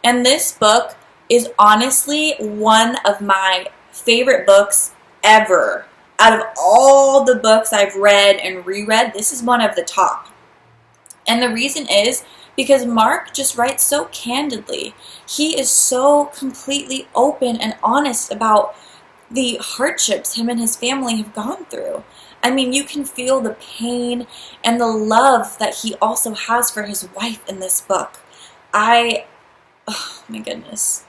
And this book is honestly one of my favorite books ever. Out of all the books I've read and reread, this is one of the top. And the reason is because Mark just writes so candidly. He is so completely open and honest about the hardships him and his family have gone through. I mean, you can feel the pain and the love that he also has for his wife in this book. Oh my goodness.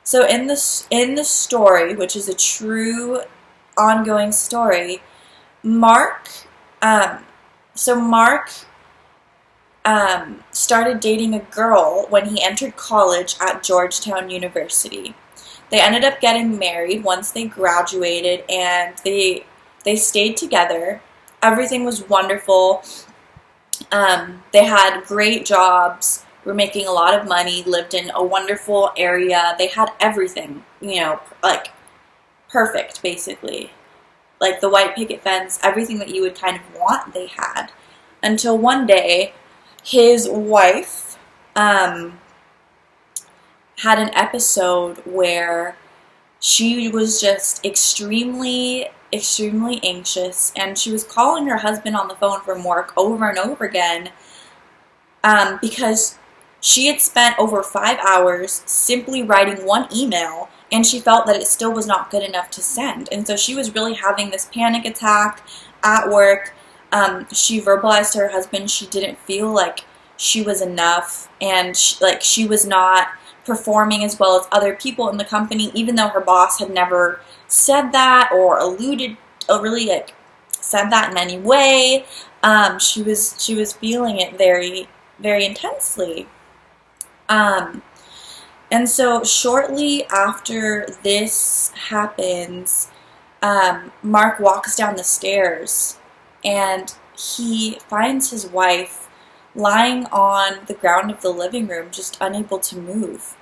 So in the story, which is a true ongoing story, Mark started dating a girl when he entered college at Georgetown University. They ended up getting married once they graduated, and they stayed together. Everything was wonderful. They had great jobs, were making a lot of money, lived in a wonderful area. They had everything, like perfect, basically. Like the white picket fence, everything that you would kind of want, they had. Until one day, his wife had an episode where she was just extremely, extremely anxious, and she was calling her husband on the phone from work over and over again because she had spent over 5 hours simply writing one email, and she felt that it still was not good enough to send. And so she was really having this panic attack at work. She verbalized to her husband she didn't feel like she was enough, and she was not performing as well as other people in the company, even though her boss had never said that or alluded, or really said that in any way. She was feeling it very, very intensely. And so shortly after this happens, Mark walks down the stairs, and he finds his wife lying on the ground of the living room, just unable to move.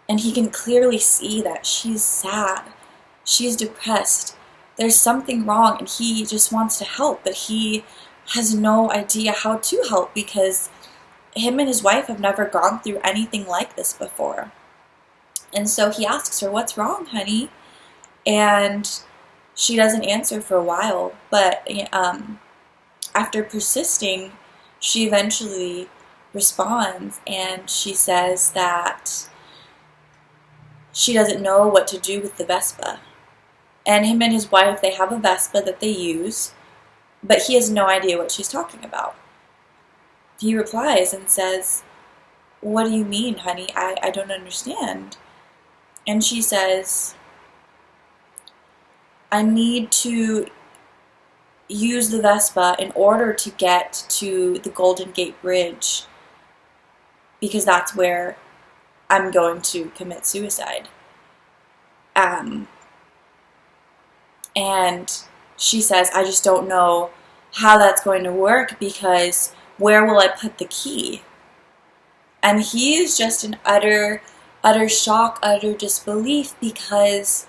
And he can clearly see that she's sad. She's depressed. There's something wrong, and he just wants to help, but he has no idea how to help because him and his wife have never gone through anything like this before. And so he asks her, "What's wrong, honey?" And she doesn't answer for a while, but after persisting, she eventually responds, and she says that she doesn't know what to do with the Vespa. And him and his wife, they have a Vespa that they use, but he has no idea what she's talking about. He replies and says, "What do you mean, honey? I don't understand." And she says, "I need to use the Vespa in order to get to the Golden Gate Bridge because that's where I'm going to commit suicide." And she says, "I just don't know how that's going to work because where will I put the key?" And he is just in utter shock, utter disbelief, because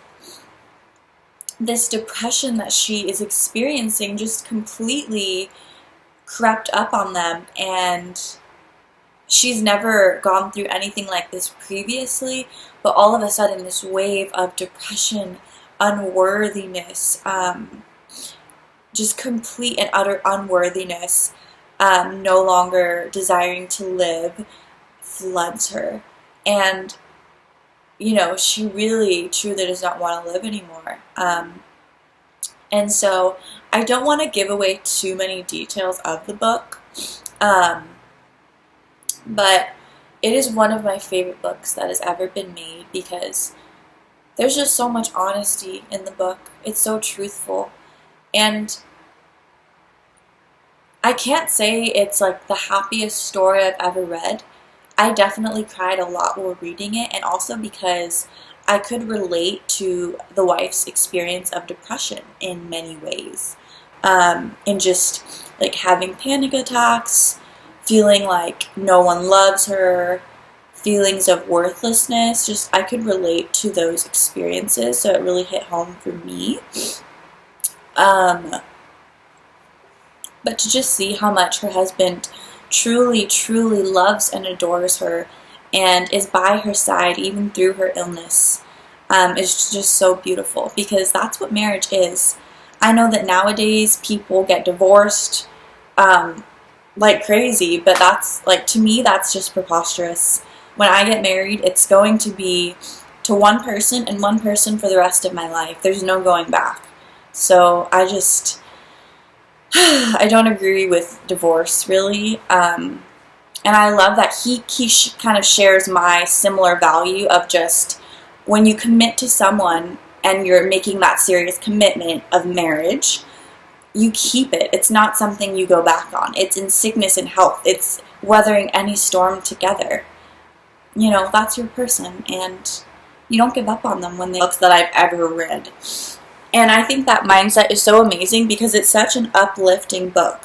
this depression that she is experiencing just completely crept up on them, and she's never gone through anything like this previously, but all of a sudden this wave of depression, unworthiness, just complete and utter unworthiness, no longer desiring to live, floods her. And she really, truly does not want to live anymore. And so I don't want to give away too many details of the book, but it is one of my favorite books that has ever been made because there's just so much honesty in the book. It's so truthful. And I can't say it's like the happiest story I've ever read. I definitely cried a lot while reading it, and also because I could relate to the wife's experience of depression in many ways. And just like having panic attacks, feeling like no one loves her, feelings of worthlessness, just I could relate to those experiences, so it really hit home for me. But to just see how much her husband truly, truly loves and adores her and is by her side even through her illness, is just so beautiful, because that's what marriage is. I know that nowadays people get divorced like crazy, but that's, like, to me, that's just preposterous. When I get married, it's going to be to one person and one person for the rest of my life. There's no going back. So I just, I don't agree with divorce, really. And I love that he kind of shares my similar value of just, when you commit to someone and you're making that serious commitment of marriage, you keep it. It's not something you go back on. It's in sickness and health. It's weathering any storm together. You know, that's your person, and you don't give up on them when they books that I've ever read. And I think that mindset is so amazing because it's such an uplifting book.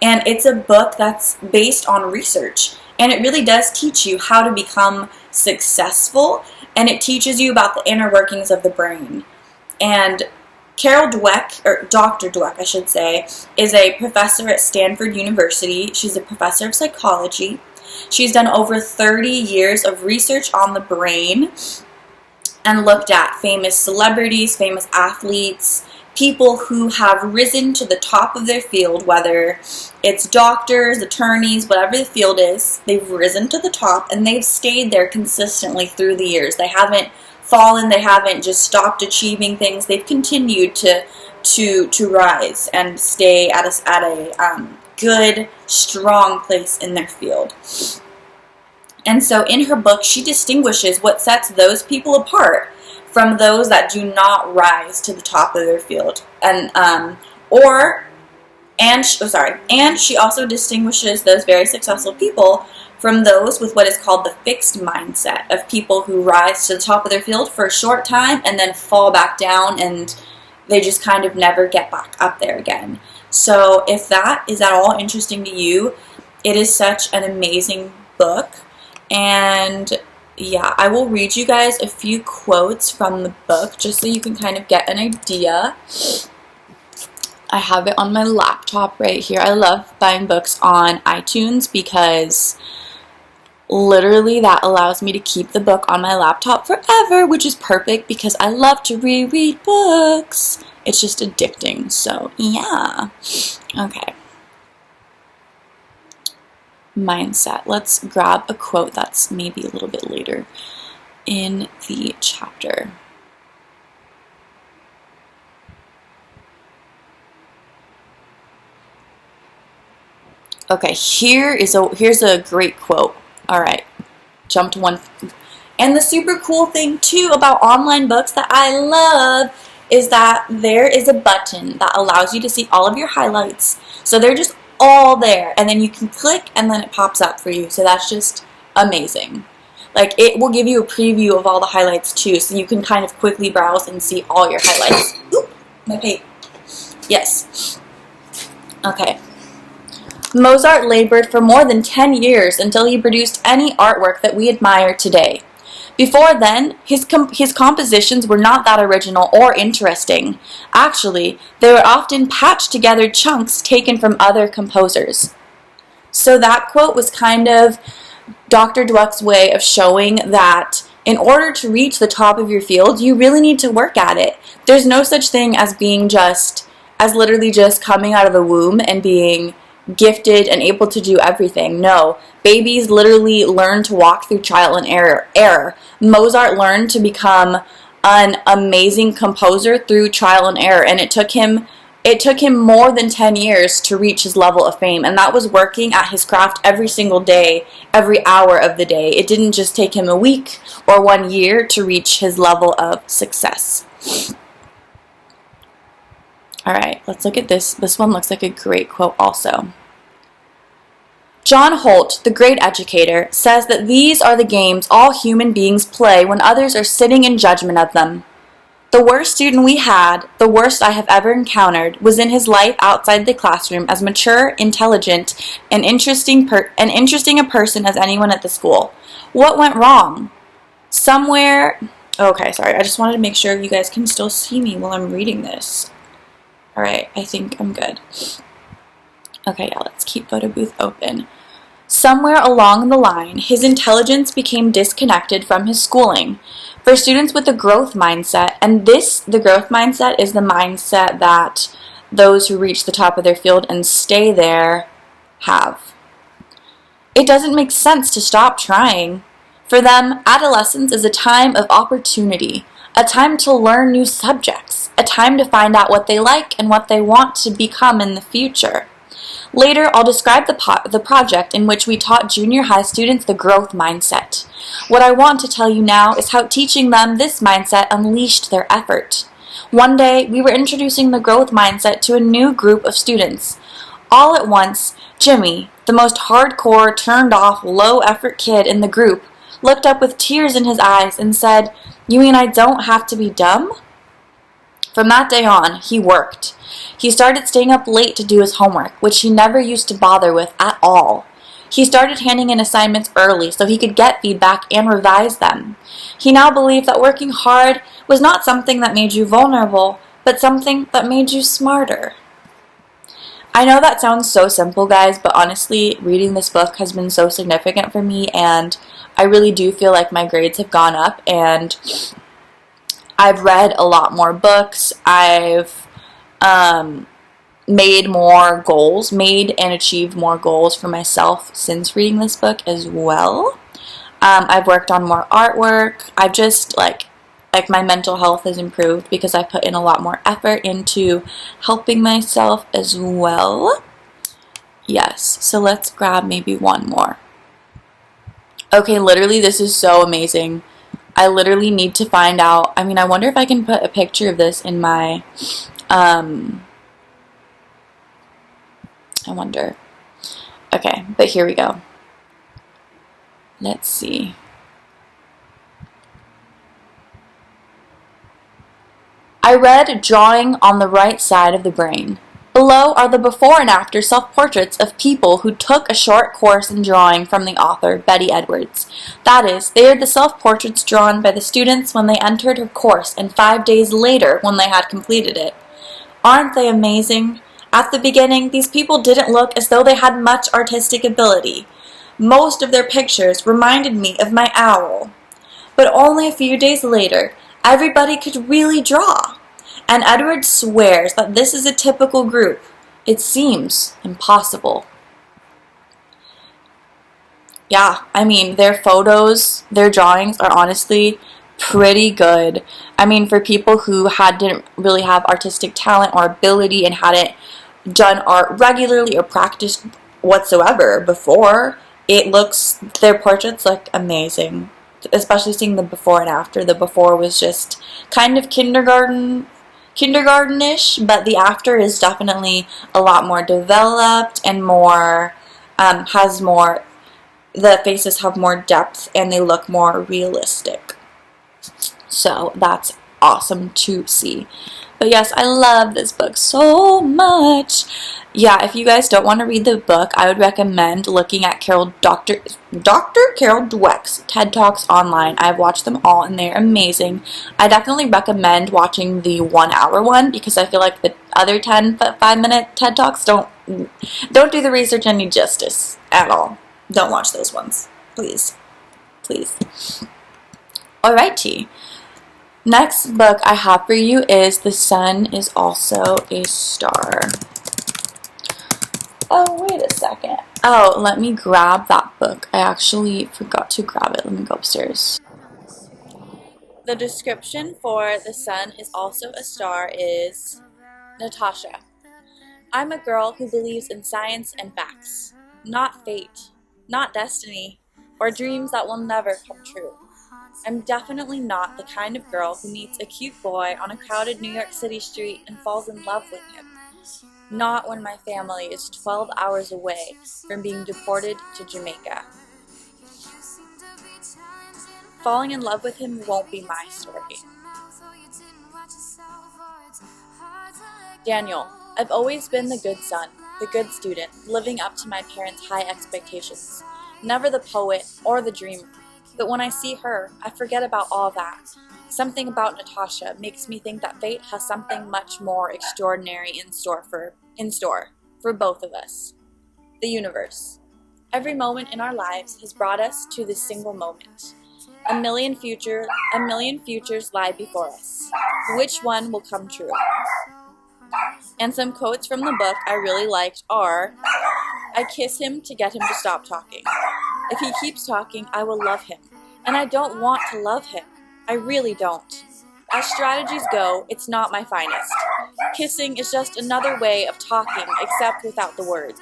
And it's a book that's based on research. And it really does teach you how to become successful. And it teaches you about the inner workings of the brain. And Carol Dweck, or Dr. Dweck, I should say, is a professor at Stanford University. She's a professor of psychology. She's done over 30 years of research on the brain and looked at famous celebrities, famous athletes, people who have risen to the top of their field, whether it's doctors, attorneys, whatever the field is. They've risen to the top and they've stayed there consistently through the years. They haven't fallen, they haven't just stopped achieving things. They've continued to rise and stay at a good, strong place in their field. And so in her book, she distinguishes what sets those people apart from those that do not rise to the top of their field. And she also distinguishes those very successful people from those with what is called the fixed mindset, of people who rise to the top of their field for a short time and then fall back down, and they just kind of never get back up there again. So if that is at all interesting to you, it is such an amazing book. And yeah, I will read you guys a few quotes from the book just so you can kind of get an idea. I have it on my laptop right here. I love buying books on iTunes because literally that allows me to keep the book on my laptop forever, which is perfect because I love to reread books. It's just addicting. So yeah. Okay. Mindset. Let's grab a quote that's maybe a little bit later in the chapter. Okay, here's a great quote. All right, jump to one. And the super cool thing too about online books that I love is that there is a button that allows you to see all of your highlights. So they're just all there, and then you can click and then it pops up for you. So that's just amazing. Like, it will give you a preview of all the highlights too, so you can kind of quickly browse and see all your highlights. Oop, my pape. Yes. Okay. Mozart labored for more than 10 years until he produced any artwork that we admire today. Before then, his compositions were not that original or interesting. Actually, they were often patched together chunks taken from other composers. So that quote was kind of Dr. Dweck's way of showing that in order to reach the top of your field, you really need to work at it. There's no such thing as being literally just coming out of the womb and being gifted and able to do everything. No, babies literally learn to walk through trial and error. Mozart learned to become an amazing composer through trial and error, and it took him more than 10 years to reach his level of fame, and that was working at his craft every single day, every hour of the day. It didn't just take him a week or 1 year to reach his level of success. All right, let's look at this. This one looks like a great quote also. John Holt, the great educator, says that these are the games all human beings play when others are sitting in judgment of them. The worst student we had, the worst I have ever encountered, was in his life outside the classroom as mature, intelligent, and interesting a person as anyone at the school. What went wrong? Okay, sorry, I just wanted to make sure you guys can still see me while I'm reading this. Alright, I think I'm good. Okay, yeah, let's keep photo booth open. Somewhere along the line, his intelligence became disconnected from his schooling. For students with a growth mindset, and the growth mindset is the mindset that those who reach the top of their field and stay there have. It doesn't make sense to stop trying. For them, adolescence is a time of opportunity, a time to learn new subjects, a time to find out what they like and what they want to become in the future. Later, I'll describe the project in which we taught junior high students the growth mindset. What I want to tell you now is how teaching them this mindset unleashed their effort. One day, we were introducing the growth mindset to a new group of students. All at once, Jimmy, the most hardcore, turned-off, low-effort kid in the group, looked up with tears in his eyes and said, "You mean I don't have to be dumb?" From that day on, he worked. He started staying up late to do his homework, which he never used to bother with at all. He started handing in assignments early so he could get feedback and revise them. He now believed that working hard was not something that made you vulnerable, but something that made you smarter. I know that sounds so simple, guys, but honestly, reading this book has been so significant for me, and I really do feel like my grades have gone up, and I've read a lot more books. I've made and achieved more goals for myself since reading this book as well. I've worked on more artwork. I've just, like my mental health has improved because I put in a lot more effort into helping myself as well. Yes, so let's grab maybe one more. Okay, literally, this is so amazing. I literally need to find out. I mean, I wonder if I can put a picture of this in my, I wonder. Okay, but here we go. Let's see. I read Drawing on the Right Side of the Brain. Below are the before and after self-portraits of people who took a short course in drawing from the author, Betty Edwards. That is, they are the self-portraits drawn by the students when they entered her course and 5 days later when they had completed it. Aren't they amazing? At the beginning, these people didn't look as though they had much artistic ability. Most of their pictures reminded me of my owl. But only a few days later, everybody could really draw. And Edwards swears that this is a typical group. It seems impossible. Yeah, I mean, their photos, their drawings are honestly pretty good. I mean, for people who didn't really have artistic talent or ability and hadn't done art regularly or practiced whatsoever before, their portraits look amazing. Especially seeing the before and after. The before was just kind of kindergartenish, but the after is definitely a lot more developed and the faces have more depth and they look more realistic. So that's awesome to see. But yes, I love this book so much. Yeah, if you guys don't want to read the book, I would recommend looking at Dr. Carol Dweck's TED Talks online. I've watched them all and they're amazing. I definitely recommend watching the 1 hour one because I feel like the other 5-minute TED Talks don't do the research any justice at all. Don't watch those ones. Please. Please. Alrighty. Next book I have for you is The Sun is Also a Star. Oh, wait a second. Oh, let me grab that book. I actually forgot to grab it. Let me go upstairs. The description for The Sun is Also a Star is Natasha. I'm a girl who believes in science and facts, not fate, not destiny, or dreams that will never come true. I'm definitely not the kind of girl who meets a cute boy on a crowded New York City street and falls in love with him. Not when my family is 12 hours away from being deported to Jamaica. Falling in love with him won't be my story. Daniel, I've always been the good son, the good student, living up to my parents' high expectations. Never the poet or the dreamer. But when I see her, I forget about all that. Something about Natasha makes me think that fate has something much more extraordinary in store for both of us. The universe. Every moment in our lives has brought us to this single moment. A million futures lie before us. Which one will come true? And some quotes from the book I really liked are, I kiss him to get him to stop talking. If he keeps talking, I will love him. And I don't want to love him. I really don't. As strategies go, it's not my finest. Kissing is just another way of talking, except without the words.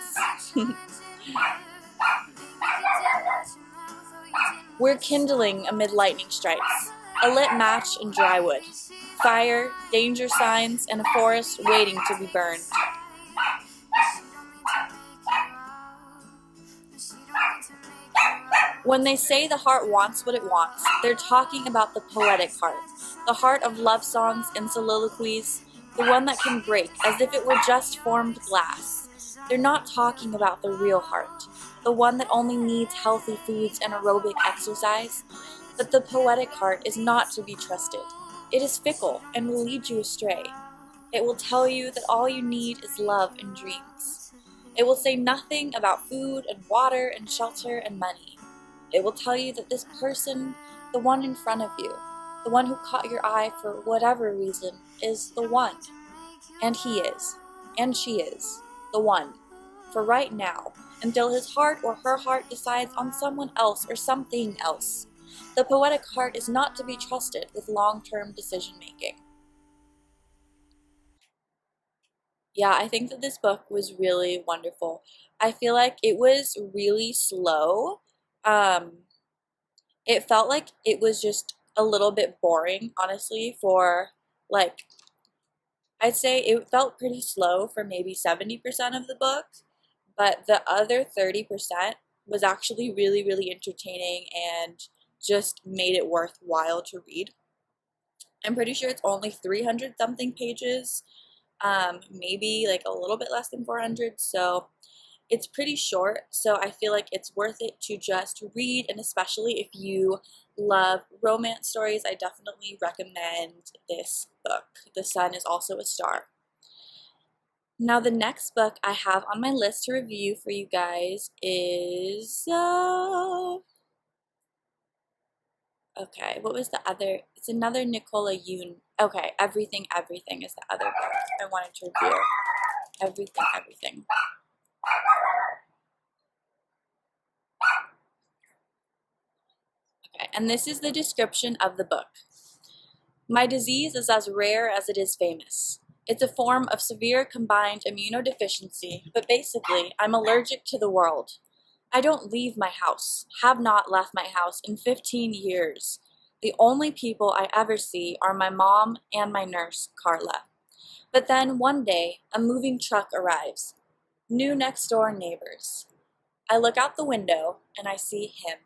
We're kindling amid lightning strikes, a lit match and dry wood, fire, danger signs, and a forest waiting to be burned. When they say the heart wants what it wants, they're talking about the poetic heart, the heart of love songs and soliloquies, the one that can break as if it were just formed glass. They're not talking about the real heart, the one that only needs healthy foods and aerobic exercise. But the poetic heart is not to be trusted. It is fickle and will lead you astray. It will tell you that all you need is love and dreams. It will say nothing about food and water and shelter and money. It will tell you that this person, the one in front of you, the one who caught your eye for whatever reason, is the one. And he is, and she is, the one, for right now, until his heart or her heart decides on someone else or something else. The poetic heart is not to be trusted with long-term decision-making. Yeah, I think that this book was really wonderful. I feel like it was really slow. It felt like it was just a little bit boring, honestly, for like, I'd say it felt pretty slow for maybe 70% of the book, but the other 30% was actually really, really entertaining and just made it worthwhile to read. I'm pretty sure it's only 300 something pages, maybe like a little bit less than 400, so it's pretty short, so I feel like it's worth it to just read, and especially if you love romance stories, I definitely recommend this book. The Sun is Also a Star. Now the next book I have on my list to review for you guys is, okay, what was the other? It's another Nicola Yoon. Okay, Everything, Everything is the other book I wanted to review. Everything, Everything. Okay, and this is the description of the book. My disease is as rare as it is famous. It's a form of severe combined immunodeficiency, but basically, I'm allergic to the world. I don't leave my house, have not left my house in 15 years. The only people I ever see are my mom and my nurse, Carla. But then one day, a moving truck arrives. New next door neighbors. I look out the window and I see him.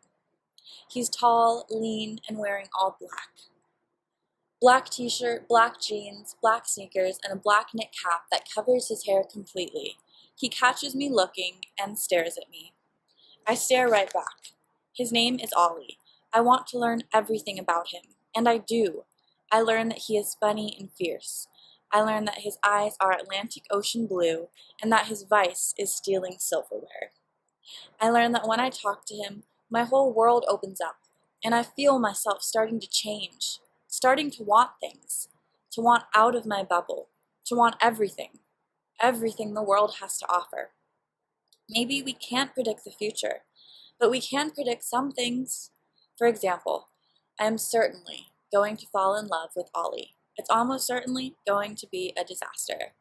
He's tall, lean, and wearing all black. Black t-shirt, black jeans, black sneakers, and a black knit cap that covers his hair completely. He catches me looking and stares at me. I stare right back. His name is Ollie. I want to learn everything about him, and I do. I learn that he is funny and fierce. I learn that his eyes are Atlantic Ocean blue, and that his vice is stealing silverware. I learn that when I talk to him, my whole world opens up, and I feel myself starting to change, starting to want things, to want out of my bubble, to want everything, everything the world has to offer. Maybe we can't predict the future, but we can predict some things. For example, I am certainly going to fall in love with Ollie. It's almost certainly going to be a disaster.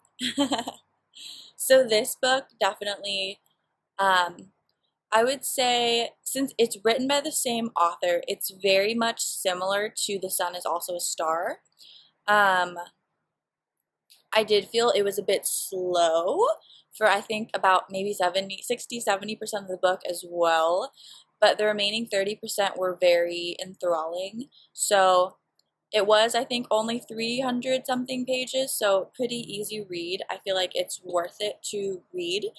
So this book definitely, I would say, since it's written by the same author, it's very much similar to The Sun is Also a Star. I did feel it was a bit slow for, I think, about maybe 60-70% of the book as well, but the remaining 30% were very enthralling. So it was, I think, only 300 something pages, so pretty easy read. I feel like it's worth it to read.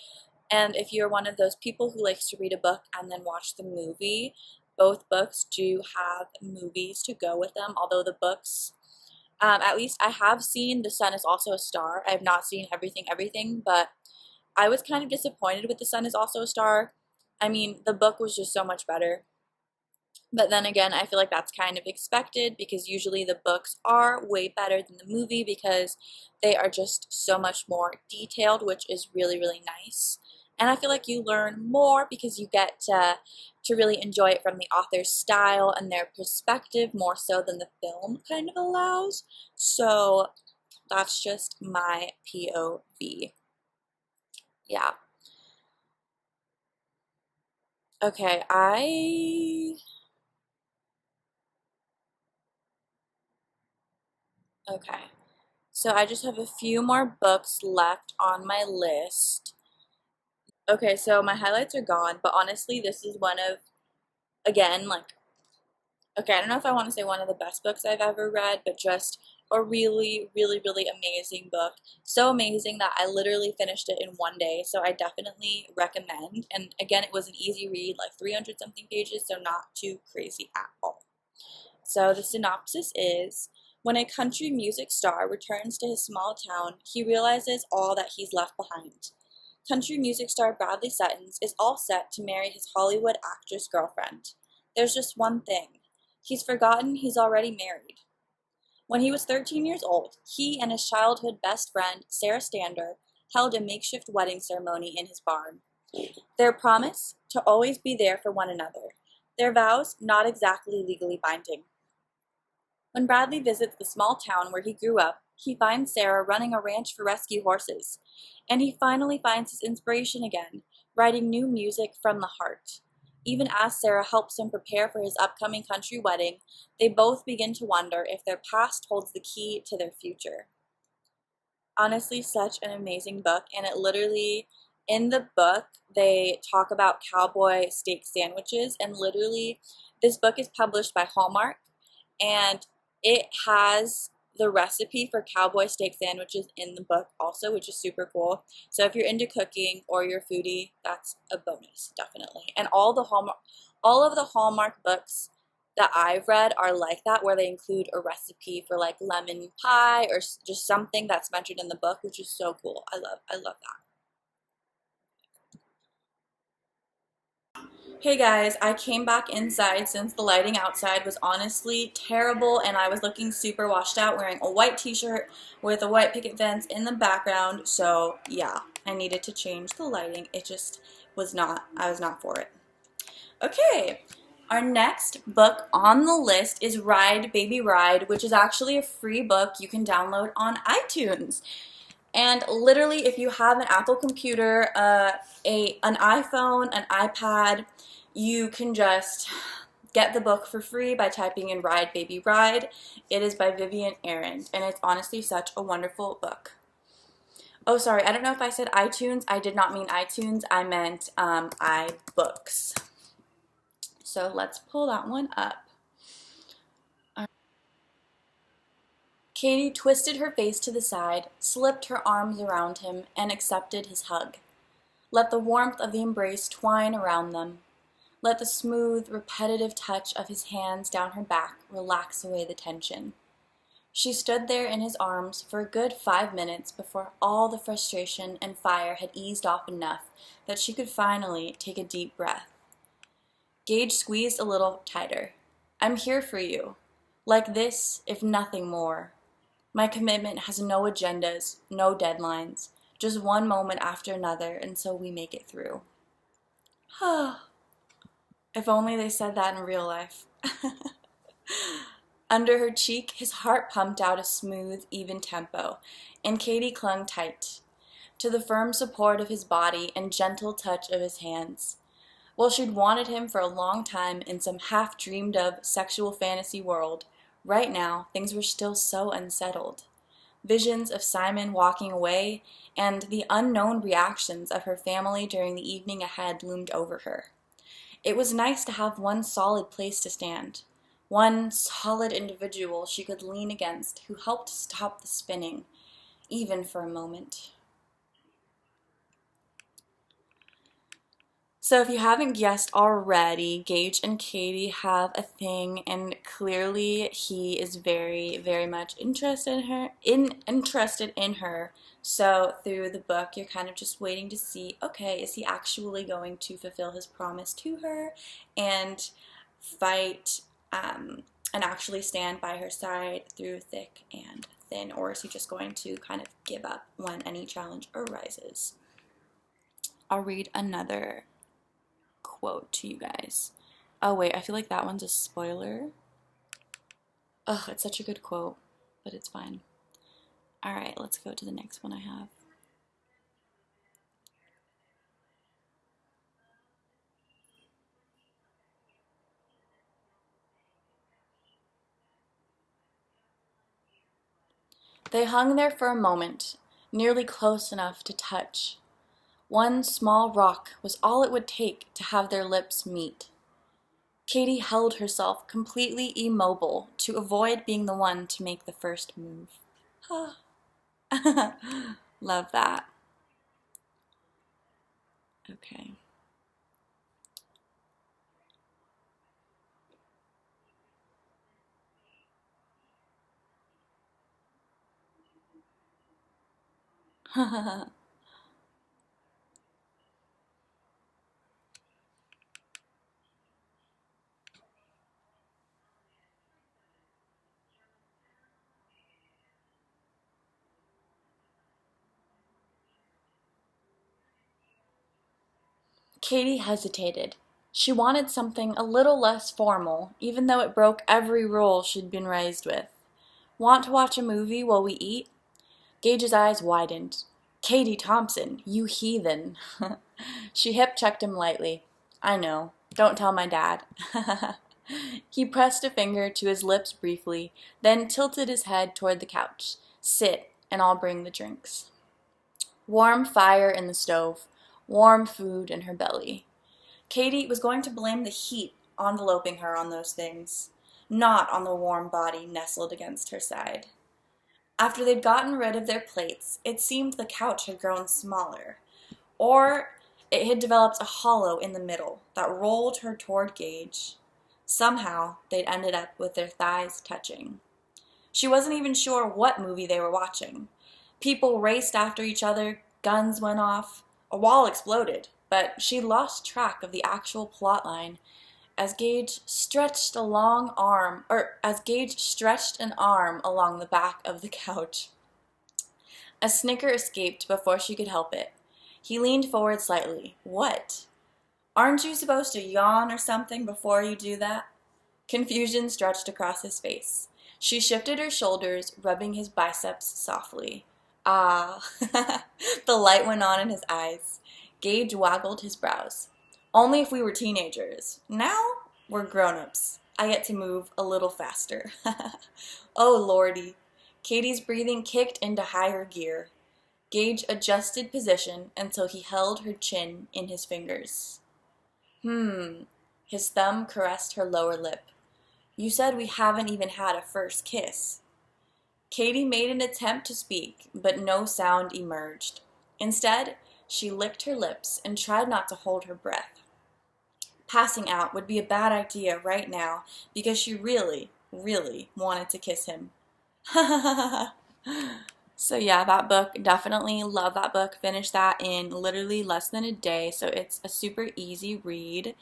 And if you're one of those people who likes to read a book and then watch the movie, both books do have movies to go with them, although the books, at least I have seen The Sun is Also a Star. I have not seen Everything, Everything, but I was kind of disappointed with The Sun is Also a Star. I mean, the book was just so much better. But then again, I feel like that's kind of expected because usually the books are way better than the movie because they are just so much more detailed, which is really, really nice. And I feel like you learn more because you get to really enjoy it from the author's style and their perspective more so than the film kind of allows. So that's just my POV. Yeah. Okay, okay. So I just have a few more books left on my list. Okay, so my highlights are gone, but honestly, this is one of, again, like, okay, I don't know if I want to say one of the best books I've ever read, but just a really, really, really amazing book. So amazing that I literally finished it in one day, so I definitely recommend. And again, it was an easy read, like 300 something pages, so not too crazy at all. So the synopsis is, when a country music star returns to his small town, he realizes all that he's left behind. Country music star Bradley Sutton is all set to marry his Hollywood actress girlfriend. There's just one thing. He's forgotten he's already married. When he was 13 years old, he and his childhood best friend, Sarah Stander, held a makeshift wedding ceremony in his barn. Their promise? To always be there for one another. Their vows? Not exactly legally binding. When Bradley visits the small town where he grew up, he finds Sarah running a ranch for rescue horses. And he finally finds his inspiration again, writing new music from the heart. Even as Sarah helps him prepare for his upcoming country wedding, they both begin to wonder if their past holds the key to their future. Honestly, such an amazing book, and it literally, in the book, they talk about cowboy steak sandwiches, and literally, this book is published by Hallmark, and it has the recipe for cowboy steak sandwiches in the book also, which is super cool. So if you're into cooking or you're a foodie, that's a bonus, definitely. And all of the Hallmark books that I've read are like that, where they include a recipe for like lemon pie or just something that's mentioned in the book, which is so cool. I love that. Hey guys, I came back inside since the lighting outside was honestly terrible and I was looking super washed out wearing a white t-shirt with a white picket fence in the background. So yeah, I needed to change the lighting. It just was not, I was not for it. Okay, our next book on the list is Ride Baby Ride, which is actually a free book you can download on iTunes. And literally, if you have an Apple computer, an iPhone, an iPad, you can just get the book for free by typing in Ride Baby Ride. It is by Vivian Arend, and it's honestly such a wonderful book. Oh, sorry, I don't know if I said iTunes. I did not mean iTunes. I meant iBooks. So let's pull that one up. Katie twisted her face to the side, slipped her arms around him, and accepted his hug. Let the warmth of the embrace twine around them. Let the smooth, repetitive touch of his hands down her back relax away the tension. She stood there in his arms for a good 5 minutes before all the frustration and fire had eased off enough that she could finally take a deep breath. Gage squeezed a little tighter. I'm here for you. Like this, if nothing more. My commitment has no agendas, no deadlines, just one moment after another until we make it through. If only they said that in real life. Under her cheek, his heart pumped out a smooth, even tempo, and Katie clung tight to the firm support of his body and gentle touch of his hands. Well, she'd wanted him for a long time in some half-dreamed-of sexual fantasy world. Right now, things were still so unsettled. Visions of Simon walking away and the unknown reactions of her family during the evening ahead loomed over her. It was nice to have one solid place to stand, one solid individual she could lean against who helped stop the spinning, even for a moment. So if you haven't guessed already, Gage and Katie have a thing, and clearly he is very, very much interested in her. So through the book, you're kind of just waiting to see, okay, is he actually going to fulfill his promise to her and fight and actually stand by her side through thick and thin, or is he just going to kind of give up when any challenge arises? I'll read another quote to you guys. Oh wait, I feel like that one's a spoiler. Ugh, it's such a good quote, but it's fine. Alright, let's go to the next one I have. They hung there for a moment, nearly close enough to touch. One small rock was all it would take to have their lips meet. Katie held herself completely immobile to avoid being the one to make the first move. Love that. Okay. Katie hesitated. She wanted something a little less formal, even though it broke every rule she'd been raised with. Want to watch a movie while we eat? Gage's eyes widened. Katie Thompson, you heathen. She hip-checked him lightly. I know. Don't tell my dad. He pressed a finger to his lips briefly, then tilted his head toward the couch. Sit, and I'll bring the drinks. Warm fire in the stove, warm food in her belly. Katie was going to blame the heat enveloping her on those things, not on the warm body nestled against her side. After they'd gotten rid of their plates, it seemed the couch had grown smaller, or it had developed a hollow in the middle that rolled her toward Gage. Somehow, they'd ended up with their thighs touching. She wasn't even sure what movie they were watching. People raced after each other, guns went off, a wall exploded, but she lost track of the actual plot line as Gage stretched an arm along the back of the couch. A snicker escaped before she could help it. He leaned forward slightly. What? Aren't you supposed to yawn or something before you do that? Confusion stretched across his face. She shifted her shoulders, rubbing his biceps softly. Ah. The light went on in his eyes. Gage waggled his brows. Only if we were teenagers. Now, we're grown-ups. I get to move a little faster. Oh, lordy. Katie's breathing kicked into higher gear. Gage adjusted position until he held her chin in his fingers. His thumb caressed her lower lip. You said we haven't even had a first kiss. Katie made an attempt to speak, but no sound emerged. Instead, she licked her lips and tried not to hold her breath. Passing out would be a bad idea right now because she really, really wanted to kiss him. So yeah, that book, definitely love that book. Finished that in literally less than a day, so it's a super easy read.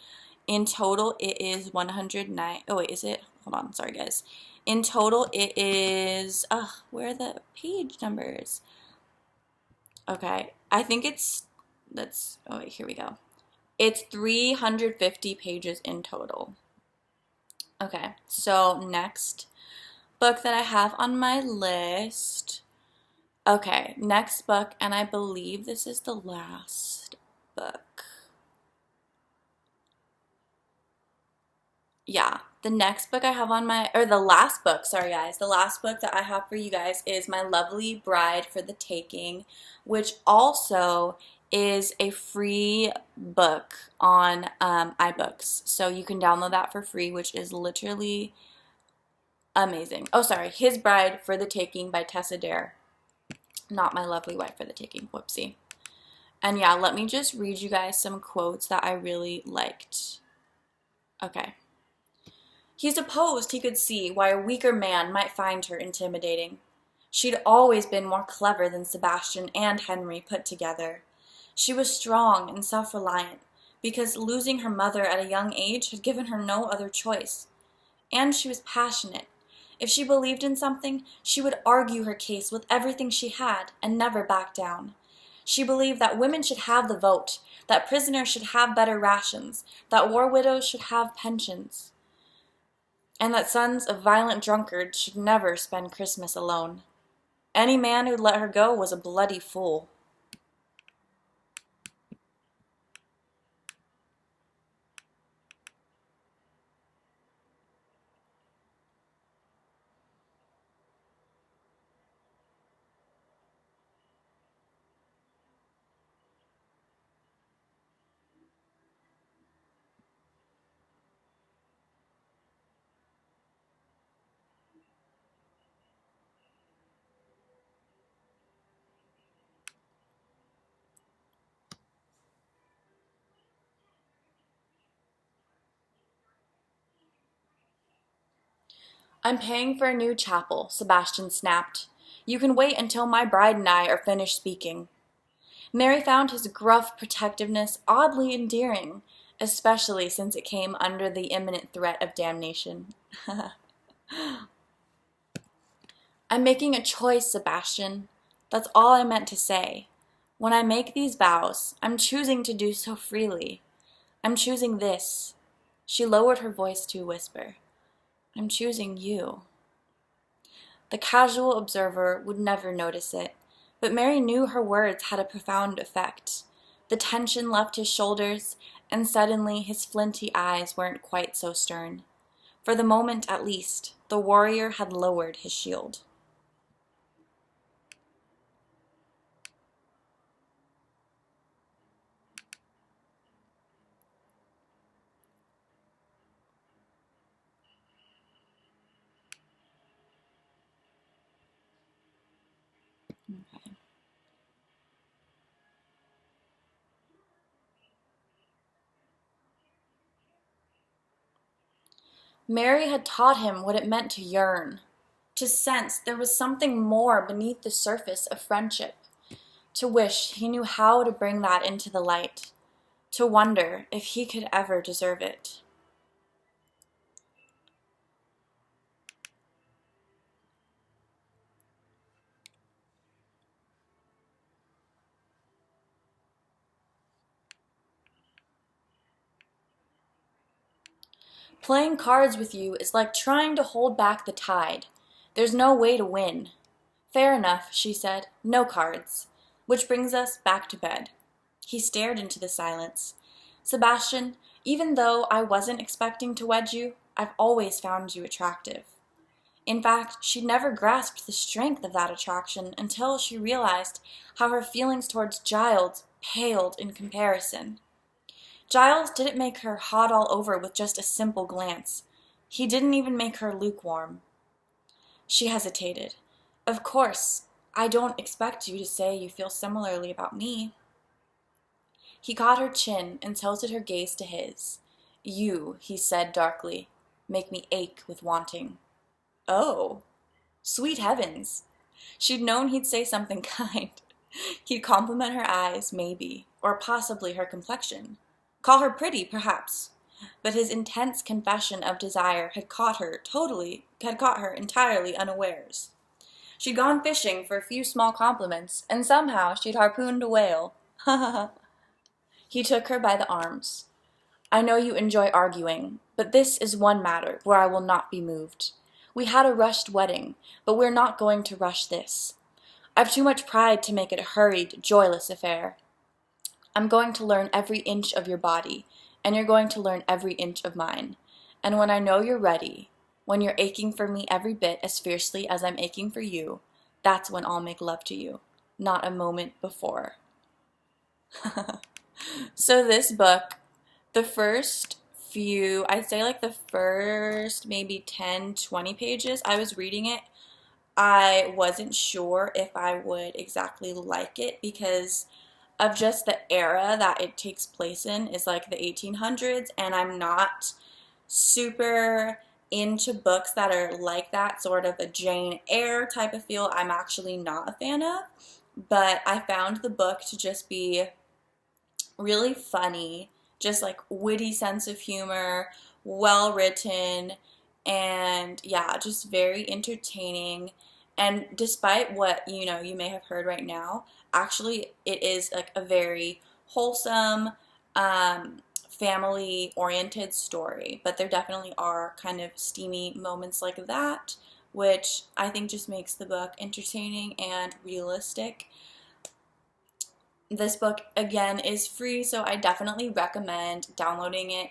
In total, it is 109. Oh wait, is it? Hold on, sorry guys. In total, it is. Where are the page numbers? Okay, I think it's. Oh wait, here we go. It's 350 pages in total. Okay, so next book that I have on my list. Okay, next book, and I believe this is the last book. Yeah, the next book I have on the last book, sorry guys, the last book that I have for you guys is My Lovely Bride for the Taking, which also is a free book on iBooks. So you can download that for free, which is literally amazing. Oh, sorry, His Bride for the Taking by Tessa Dare. Not My Lovely Wife for the Taking, whoopsie. And yeah, let me just read you guys some quotes that I really liked. Okay. He supposed he could see why a weaker man might find her intimidating. She'd always been more clever than Sebastian and Henry put together. She was strong and self-reliant, because losing her mother at a young age had given her no other choice. And she was passionate. If she believed in something, she would argue her case with everything she had and never back down. She believed that women should have the vote, that prisoners should have better rations, that war widows should have pensions, and that sons of violent drunkards should never spend Christmas alone. Any man who'd let her go was a bloody fool. I'm paying for a new chapel, Sebastian snapped. You can wait until my bride and I are finished speaking. Mary found his gruff protectiveness oddly endearing, especially since it came under the imminent threat of damnation. I'm making a choice, Sebastian. That's all I meant to say. When I make these vows, I'm choosing to do so freely. I'm choosing this. She lowered her voice to a whisper. I'm choosing you. The casual observer would never notice it, but Mary knew her words had a profound effect. The tension left his shoulders, and suddenly his flinty eyes weren't quite so stern. For the moment, at least, the warrior had lowered his shield. Okay. Mary had taught him what it meant to yearn, to sense there was something more beneath the surface of friendship, to wish he knew how to bring that into the light, to wonder if he could ever deserve it. Playing cards with you is like trying to hold back the tide. There's no way to win. Fair enough, she said. No cards. Which brings us back to bed. He stared into the silence. Sebastian, even though I wasn't expecting to wed you, I've always found you attractive. In fact, she'd never grasped the strength of that attraction until she realized how her feelings towards Giles paled in comparison. Giles didn't make her hot all over with just a simple glance. He didn't even make her lukewarm. She hesitated. Of course, I don't expect you to say you feel similarly about me. He caught her chin and tilted her gaze to his. You, he said darkly, make me ache with wanting. Oh, sweet heavens. She'd known he'd say something kind. He'd compliment her eyes, maybe, or possibly her complexion. Call her pretty, perhaps. But his intense confession of desire had caught her entirely unawares. She'd gone fishing for a few small compliments, and somehow she'd harpooned a whale. Ha ha ha. He took her by the arms. I know you enjoy arguing, but this is one matter where I will not be moved. We had a rushed wedding, but we're not going to rush this. I've too much pride to make it a hurried, joyless affair. I'm going to learn every inch of your body, and you're going to learn every inch of mine. And when I know you're ready, when you're aching for me every bit as fiercely as I'm aching for you, that's when I'll make love to you, not a moment before. So this book, the first few, I'd say like the first maybe 10, 20 pages, I was reading it, I wasn't sure if I would exactly like it because of just the era that it takes place in is like the 1800s, and I'm not super into books that are like that, sort of a Jane Eyre type of feel. I'm actually not a fan of, but I found the book to just be really funny, just like witty sense of humor, well written, and yeah, just very entertaining. And despite what you may have heard right now, actually it is like a very wholesome, family oriented story. But there definitely are kind of steamy moments like that, which I think just makes the book entertaining and realistic. This book, again, is free, so I definitely recommend downloading it.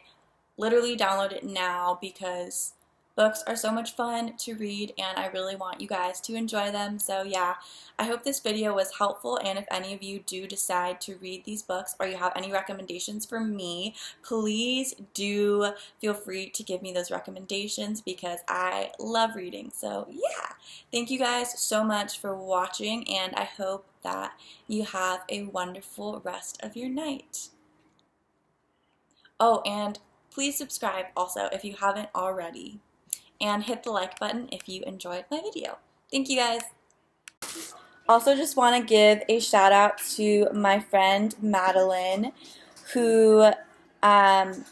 Literally download it now because books are so much fun to read and I really want you guys to enjoy them. So yeah, I hope this video was helpful, and if any of you do decide to read these books or you have any recommendations for me, please do feel free to give me those recommendations because I love reading. So yeah, thank you guys so much for watching, and I hope that you have a wonderful rest of your night. Oh, and please subscribe also if you haven't already, and hit the like button if you enjoyed my video. Thank you guys. Also just want to give a shout out to my friend Madeline, who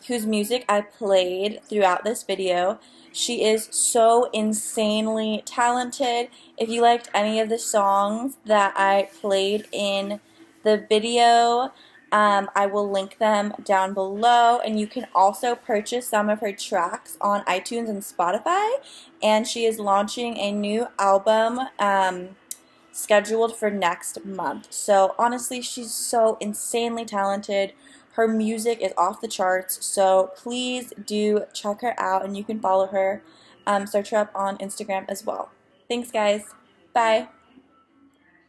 whose music I played throughout this video. She is so insanely talented. If you liked any of the songs that I played in the video, I will link them down below, and you can also purchase some of her tracks on iTunes and Spotify. And she is launching a new album scheduled for next month. So honestly, she's so insanely talented. Her music is off the charts, so please do check her out, and you can follow her. Search her up on Instagram as well. Thanks, guys. Bye.